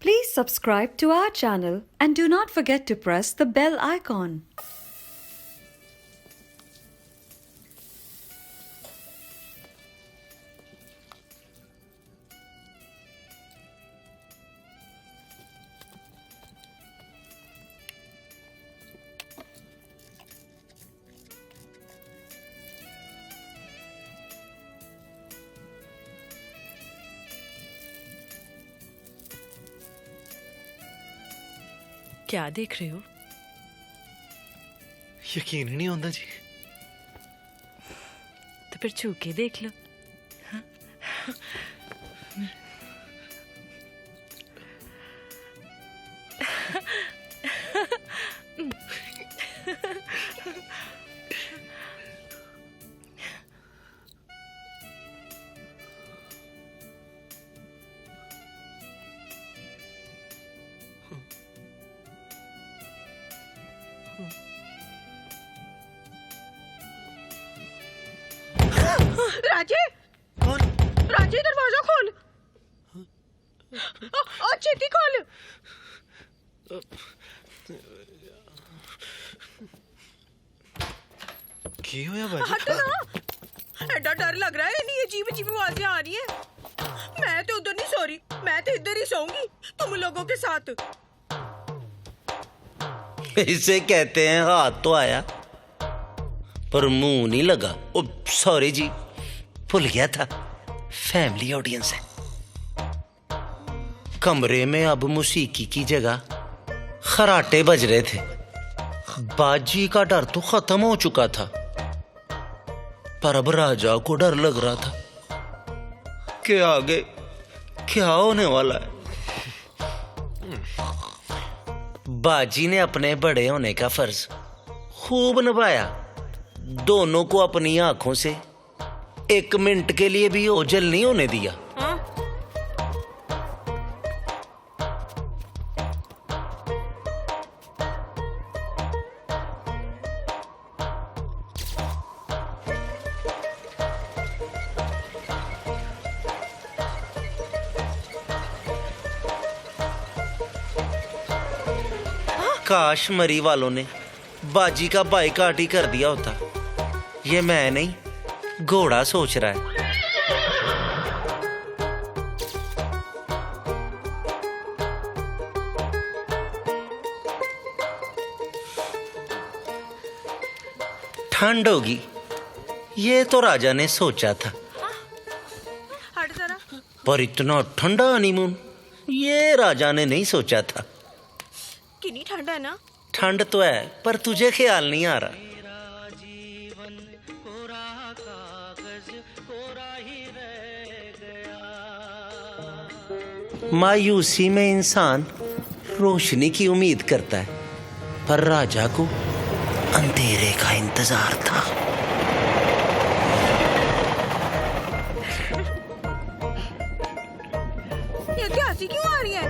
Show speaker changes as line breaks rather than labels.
Please subscribe to our channel and do not forget to press the bell icon.
क्या देख रहे हो?
यकीन ही नहीं होता जी।
तो फिर छू के देख लो। हाँ?
राजे,
कौन?
राजे दरवाजा खोल। छेती खोल।
की होया बाजी?
हट ना, एडा डर लग रहा है। नहीं अजीब अजीब आवाजें आ रही हैं। मैं तो उधर नहीं सो रही, मैं तो इधर ही सोऊंगी तुम लोगों के साथ।
इसे कहते हैं हाथ तो आया पर मुंह नहीं लगा। ओ सॉरी जी, भूल गया था, फैमिली ऑडियंस है। कमरे में अब मौसीकी की जगह खराटे बज रहे थे। बाजी का डर तो खत्म हो चुका था, पर अब राजा को डर लग रहा था कि आगे क्या होने वाला है। बाजी ने अपने बड़े होने का फर्ज खूब निभाया। दोनों को अपनी आंखों से एक मिनट के लिए भी ओझल नहीं होने दिया। काश मरी वालों ने बाजी का बाइकाट ही कर दिया होता। ये मैं नहीं, घोड़ा सोच रहा है। ठंड होगी, ये तो राजा ने सोचा था,
हट जरा।
पर इतना ठंडा हनीमून ये राजा ने नहीं सोचा था।
कितनी ठंड है ना।
ठंड तो है, पर तुझे ख्याल नहीं आ रहा। मायूसी में इंसान रोशनी की उम्मीद करता है, पर राजा को अंधेरे का इंतजार था।
ये क्या हंसी क्यों आ रही है?